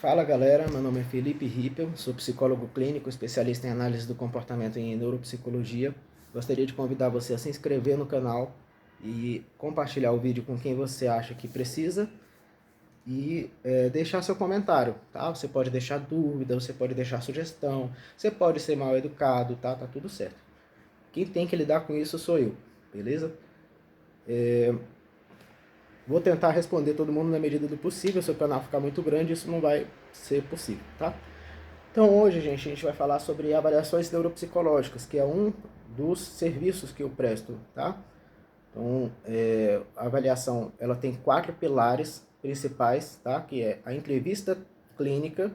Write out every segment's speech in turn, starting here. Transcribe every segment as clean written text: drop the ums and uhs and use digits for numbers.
Fala galera, meu nome é Felipe Rippel, sou psicólogo clínico, especialista em análise do comportamento e em neuropsicologia. Gostaria de convidar você a se inscrever no canal e compartilhar o vídeo com quem você acha que precisa e deixar seu comentário, tá? Você pode deixar dúvida, você pode deixar sugestão, você pode ser mal educado, tá? Tá tudo certo. Quem tem que lidar com isso sou eu, beleza? Vou tentar responder todo mundo na medida do possível. Se o canal ficar muito grande, isso não vai ser possível, tá? Então hoje, gente, a gente vai falar sobre avaliações neuropsicológicas, que é um dos serviços que eu presto, tá? Então, a avaliação, ela tem 4 pilares principais, tá? Que é a entrevista clínica,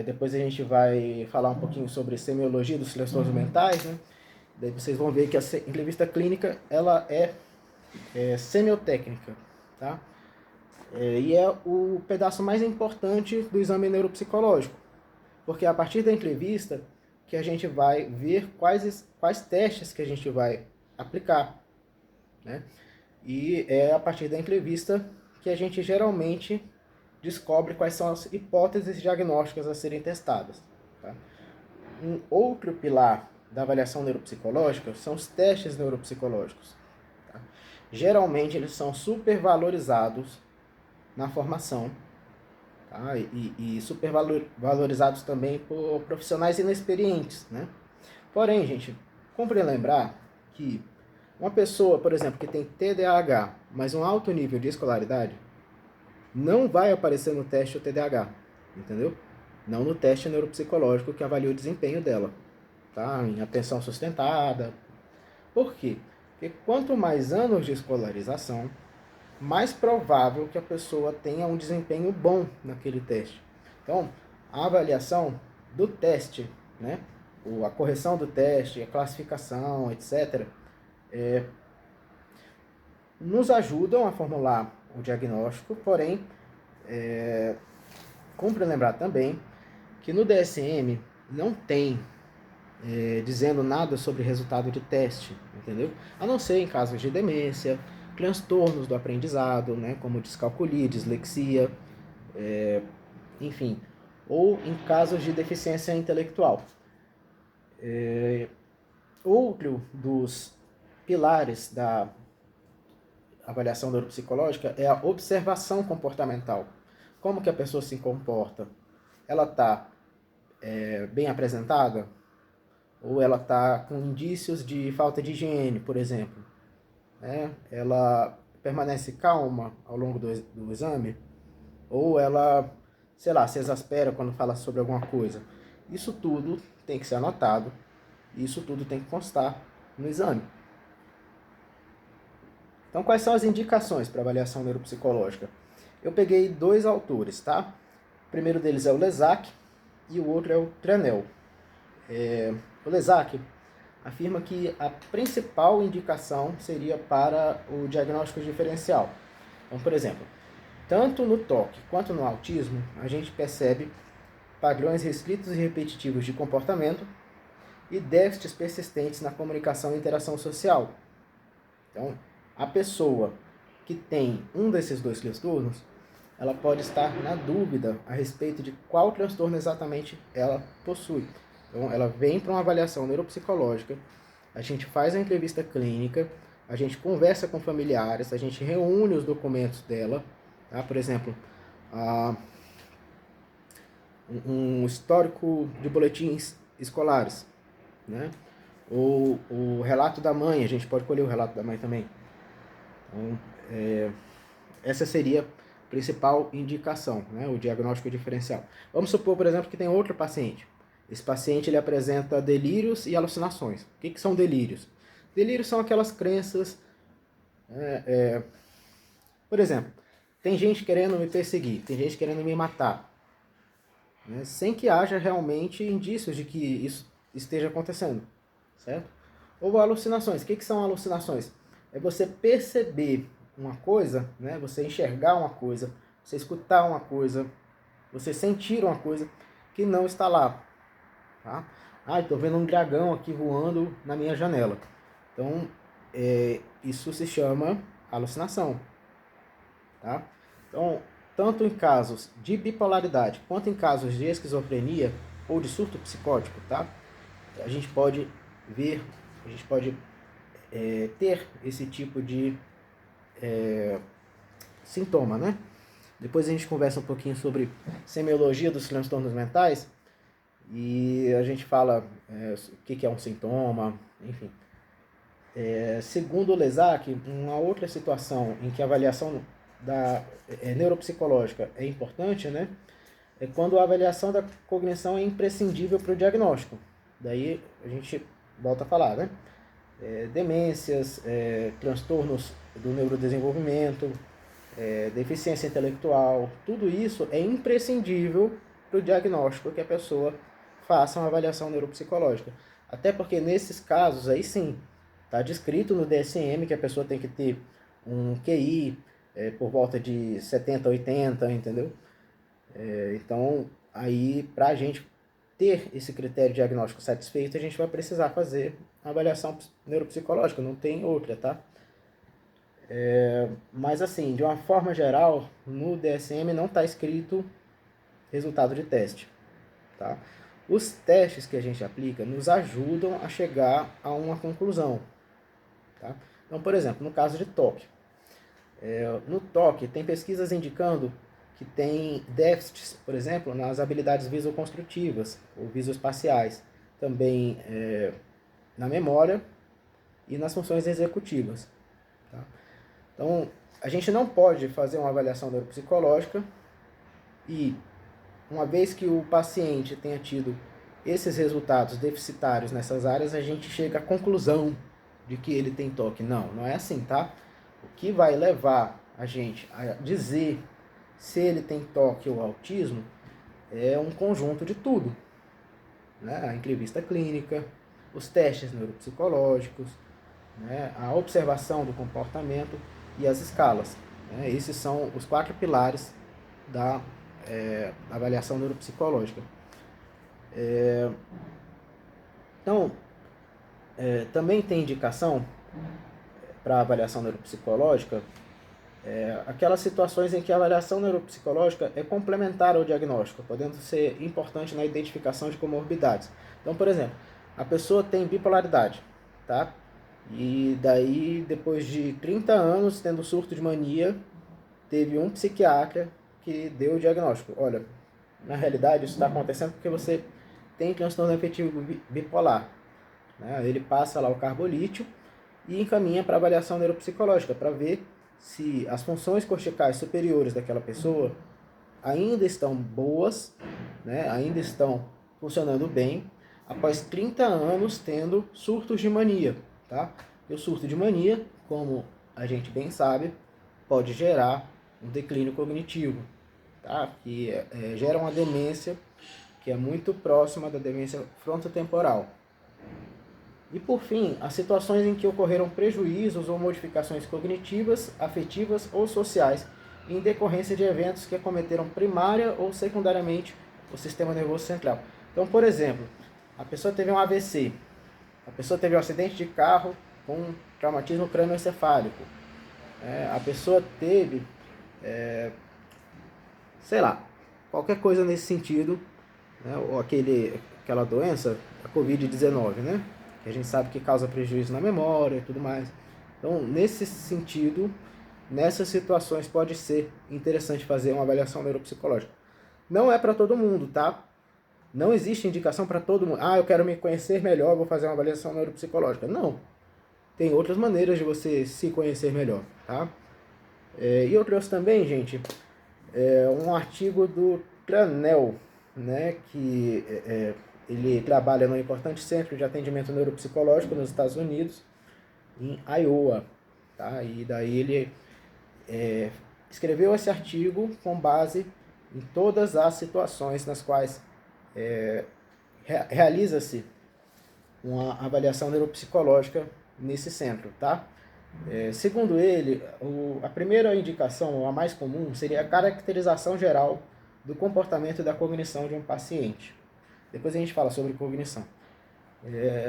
depois a gente vai falar um pouquinho sobre semiologia dos transtornos mentais, né? Daí vocês vão ver que a entrevista clínica, ela é semiotécnica, tá? E é o pedaço mais importante do exame neuropsicológico, porque é a partir da entrevista que a gente vai ver quais testes que a gente vai aplicar, né? E é a partir da entrevista que a gente geralmente descobre quais são as hipóteses diagnósticas a serem testadas, tá? Um outro pilar da avaliação neuropsicológica são os testes neuropsicológicos, tá? Geralmente eles são supervalorizados na formação, tá? E supervalorizados também por profissionais inexperientes, né? Porém, gente, cumpre lembrar que uma pessoa, por exemplo, que tem TDAH, mas um alto nível de escolaridade, não vai aparecer no teste o TDAH, entendeu? Não no teste neuropsicológico que avalia o desempenho dela, tá? Em atenção sustentada. Por quê? Porque quanto mais anos de escolarização, mais provável que a pessoa tenha um desempenho bom naquele teste. Então, a avaliação do teste, né, a correção do teste, a classificação, etc., nos ajudam a formular o diagnóstico, porém, cumpre lembrar também que no DSM não tem dizendo nada sobre resultado de teste, entendeu? A não ser em casos de demência, transtornos do aprendizado, né, como descalculia, dislexia, enfim, ou em casos de deficiência intelectual. Outro dos pilares da avaliação neuropsicológica é a observação comportamental. Como que a pessoa se comporta? Ela está bem apresentada? Ou ela está com indícios de falta de higiene, por exemplo? Ela permanece calma ao longo do exame? Ou ela, sei lá, se exaspera quando fala sobre alguma coisa? Isso tudo tem que ser anotado, isso tudo tem que constar no exame. Então, quais são as indicações para avaliação neuropsicológica? Eu peguei 2 autores, tá? O primeiro deles é o Lesak e o outro é o Tranel. O Lesak afirma que a principal indicação seria para o diagnóstico diferencial. Então, por exemplo, tanto no toque quanto no autismo, a gente percebe padrões restritos e repetitivos de comportamento e déficits persistentes na comunicação e interação social. Então, a pessoa que tem um desses 2 transtornos, ela pode estar na dúvida a respeito de qual transtorno exatamente ela possui. Então, ela vem para uma avaliação neuropsicológica, a gente faz a entrevista clínica, a gente conversa com familiares, a gente reúne os documentos dela, tá? Por exemplo, um histórico de boletins escolares, né? Ou o relato da mãe, a gente pode colher o relato da mãe também. Então, essa seria a principal indicação, né? O diagnóstico diferencial. Vamos supor, por exemplo, que tem outro paciente. Esse paciente ele apresenta delírios e alucinações. O que são delírios? Delírios são aquelas crenças... Por exemplo, tem gente querendo me perseguir, tem gente querendo me matar, né? Sem que haja realmente indícios de que isso esteja acontecendo, certo? Ou alucinações. O que são alucinações? É você perceber uma coisa, né? Você enxergar uma coisa, você escutar uma coisa, você sentir uma coisa que não está lá, tá? Estou vendo um dragão aqui voando na minha janela. Então, isso se chama alucinação, tá? Então, tanto em casos de bipolaridade quanto em casos de esquizofrenia ou de surto psicótico, tá? A gente pode ver, a gente pode ter esse tipo de sintoma, né? Depois a gente conversa um pouquinho sobre semiologia dos transtornos mentais e a gente fala o que é um sintoma, enfim. Segundo o Lesac, uma outra situação em que a avaliação neuropsicológica é importante, né? É quando a avaliação da cognição é imprescindível para o diagnóstico. Daí a gente volta a falar, né? Demências, transtornos do neurodesenvolvimento, deficiência intelectual, tudo isso é imprescindível para o diagnóstico que a pessoa faça uma avaliação neuropsicológica. Até porque nesses casos aí sim, está descrito no DSM que a pessoa tem que ter um QI por volta de 70, 80, entendeu? Então, aí para a gente ter esse critério diagnóstico satisfeito, a gente vai precisar fazer a avaliação neuropsicológica, não tem outra, tá? Mas assim, de uma forma geral, no DSM não está escrito resultado de teste, tá? Os testes que a gente aplica nos ajudam a chegar a uma conclusão, tá? Então, por exemplo, no caso de toque, no toque tem pesquisas indicando que tem déficits, por exemplo, nas habilidades visoconstrutivas ou visoespaciais, também na memória e nas funções executivas, tá? Então, a gente não pode fazer uma avaliação neuropsicológica e, uma vez que o paciente tenha tido esses resultados deficitários nessas áreas, a gente chega à conclusão de que ele tem toque. Não, não é assim, tá? O que vai levar a gente a dizer se ele tem toque ou autismo é um conjunto de tudo, né? A entrevista clínica, os testes neuropsicológicos, né? A observação do comportamento e as escalas, né? Esses são os 4 pilares da avaliação neuropsicológica. Então, também tem indicação para avaliação neuropsicológica aquelas situações em que a avaliação neuropsicológica é complementar ao diagnóstico, podendo ser importante na identificação de comorbidades. Então, por exemplo, a pessoa tem bipolaridade, tá? E daí, depois de 30 anos tendo surto de mania, teve um psiquiatra que deu o diagnóstico. Olha, na realidade isso está acontecendo porque você tem transtorno afetivo bipolar, né? Ele passa lá o carbolítio e encaminha para avaliação neuropsicológica para ver se as funções corticais superiores daquela pessoa ainda estão boas, né? Ainda estão funcionando bem após 30 anos tendo surtos de mania, tá? E o surto de mania, como a gente bem sabe, pode gerar um declínio cognitivo, tá? Que gera uma demência que é muito próxima da demência frontotemporal. E por fim, as situações em que ocorreram prejuízos ou modificações cognitivas, afetivas ou sociais em decorrência de eventos que acometeram primária ou secundariamente o sistema nervoso central. Então, por exemplo, a pessoa teve um AVC, a pessoa teve um acidente de carro com traumatismo crânioencefálico, a pessoa teve, sei lá, qualquer coisa nesse sentido, né, ou aquela doença, a Covid-19, né, que a gente sabe que causa prejuízo na memória e tudo mais. Então, nesse sentido, nessas situações pode ser interessante fazer uma avaliação neuropsicológica. Não é para todo mundo, tá? Não existe indicação para todo mundo. Ah, eu quero me conhecer melhor, vou fazer uma avaliação neuropsicológica. Não. Tem outras maneiras de você se conhecer melhor, tá? E eu trouxe também, gente, um artigo do Tranel, né, que ele trabalha no importante centro de atendimento neuropsicológico nos Estados Unidos, em Iowa, tá? E daí ele escreveu esse artigo com base em todas as situações nas quais realiza-se uma avaliação neuropsicológica nesse centro, tá? Segundo ele, a primeira indicação, a mais comum, seria a caracterização geral do comportamento e da cognição de um paciente. Depois a gente fala sobre cognição.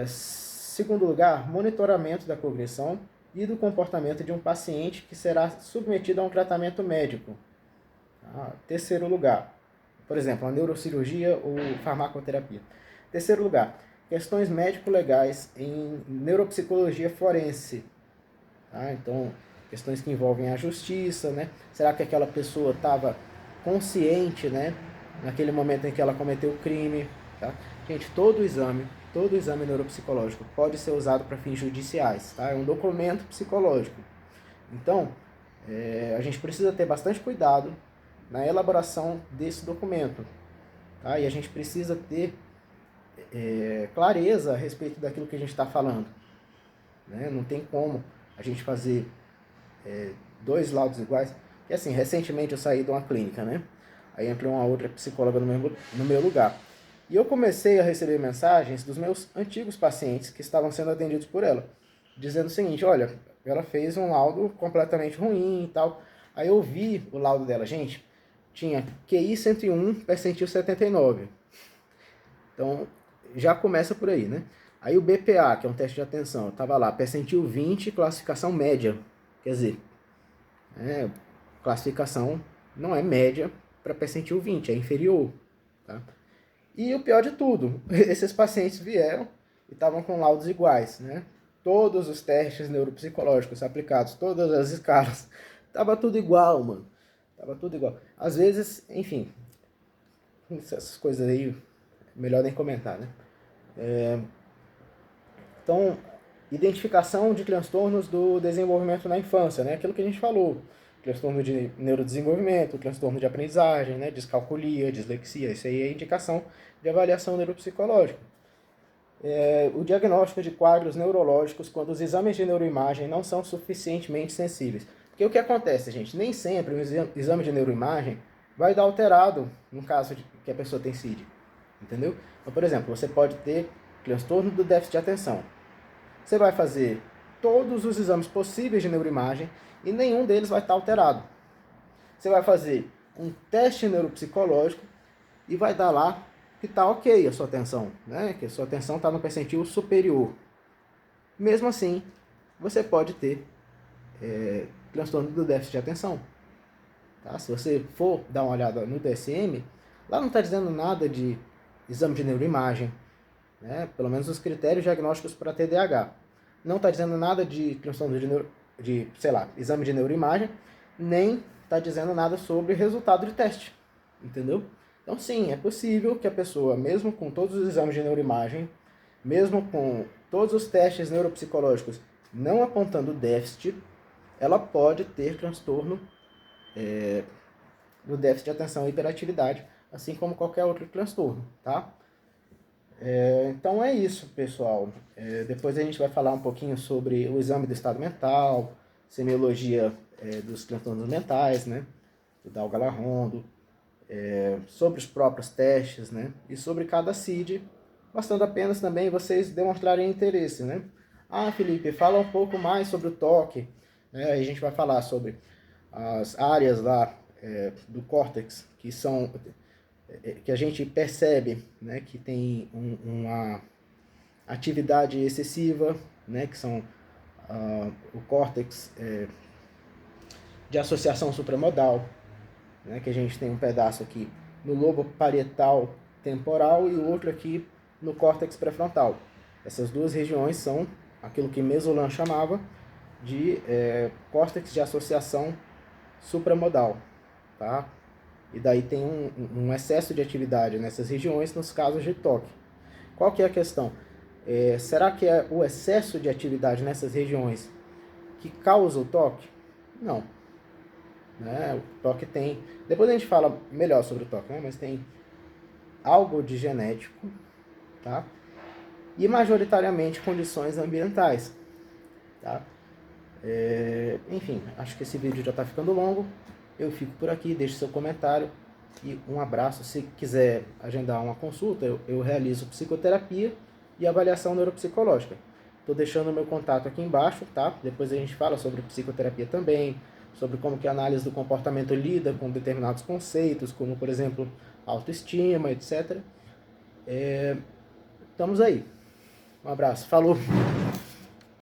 Segundo lugar, monitoramento da cognição e do comportamento de um paciente que será submetido a um tratamento médico. Tá? Terceiro lugar, por exemplo, a neurocirurgia ou farmacoterapia. Terceiro lugar, questões médico-legais em neuropsicologia forense. Tá? Então, questões que envolvem a justiça, né? Será que aquela pessoa estava consciente, né, naquele momento em que ela cometeu o crime? Tá? Gente, todo exame neuropsicológico pode ser usado para fins judiciais, tá? É um documento psicológico. Então, a gente precisa ter bastante cuidado na elaboração desse documento, tá? E a gente precisa ter clareza a respeito daquilo que a gente está falando, né? Não tem como a gente fazer dois laudos iguais. E assim, recentemente eu saí de uma clínica, né? Aí entrou uma outra psicóloga no meu lugar. E eu comecei a receber mensagens dos meus antigos pacientes que estavam sendo atendidos por ela, dizendo o seguinte: olha, ela fez um laudo completamente ruim e tal. Aí eu vi o laudo dela, gente, tinha QI 101, percentil 79. Então, já começa por aí, né? Aí o BPA, que é um teste de atenção, tava lá, percentil 20, classificação média. Quer dizer, classificação não é média para percentil 20, é inferior, tá? E o pior de tudo, esses pacientes vieram e estavam com laudos iguais, né? Todos os testes neuropsicológicos aplicados, todas as escalas, tava tudo igual, mano. Tava tudo igual. Às vezes, enfim, essas coisas aí, melhor nem comentar, né? Então, identificação de transtornos do desenvolvimento na infância, né? Aquilo que a gente falou. Transtorno de neurodesenvolvimento, transtorno de aprendizagem, né? Descalculia, dislexia. Isso aí é indicação de avaliação neuropsicológica. O diagnóstico de quadros neurológicos quando os exames de neuroimagem não são suficientemente sensíveis. Porque o que acontece, gente? Nem sempre o exame de neuroimagem vai dar alterado no caso de que a pessoa tem CID. Entendeu? Então, por exemplo, você pode ter transtorno do déficit de atenção. Você vai fazer todos os exames possíveis de neuroimagem e nenhum deles vai estar alterado. Você vai fazer um teste neuropsicológico e vai dar lá que está ok a sua atenção, né? Que a sua atenção está no percentil superior. Mesmo assim, você pode ter transtorno do déficit de atenção. Tá? Se você for dar uma olhada no DSM, lá não está dizendo nada de exame de neuroimagem, né? Pelo menos os critérios diagnósticos para TDAH. Não está dizendo nada de transtorno exame de neuroimagem, nem está dizendo nada sobre resultado de teste, entendeu? Então sim, é possível que a pessoa, mesmo com todos os exames de neuroimagem, mesmo com todos os testes neuropsicológicos não apontando déficit, ela pode ter transtorno do déficit de atenção e hiperatividade, assim como qualquer outro transtorno, tá? Então é isso, pessoal. Depois a gente vai falar um pouquinho sobre o exame do estado mental, semiologia dos transtornos mentais, né? Do Dalgal-Larrondo, sobre os próprios testes, né? E sobre cada CID, bastando apenas também vocês demonstrarem interesse, né? Ah, Felipe, fala um pouco mais sobre o toque. Aí a gente vai falar sobre as áreas lá do córtex que a gente percebe, né, que tem uma atividade excessiva, né, que são o córtex de associação supramodal, né, que a gente tem um pedaço aqui no lobo parietal temporal e o outro aqui no córtex pré-frontal. Essas duas regiões são aquilo que Mesolan chamava de córtex de associação supramodal, tá? E daí tem um excesso de atividade nessas regiões nos casos de toque. Qual que é a questão? Será que é o excesso de atividade nessas regiões que causa o toque? Não. Né? O toque tem... Depois a gente fala melhor sobre o toque, né? Mas tem algo de genético, tá? E majoritariamente condições ambientais, tá? Enfim, acho que esse vídeo já está ficando longo. Eu fico por aqui, deixe seu comentário e um abraço. Se quiser agendar uma consulta, eu realizo psicoterapia e avaliação neuropsicológica. Estou deixando o meu contato aqui embaixo, tá? Depois a gente fala sobre psicoterapia também, sobre como que a análise do comportamento lida com determinados conceitos, como, por exemplo, autoestima, etc. Estamos aí. Um abraço. Falou!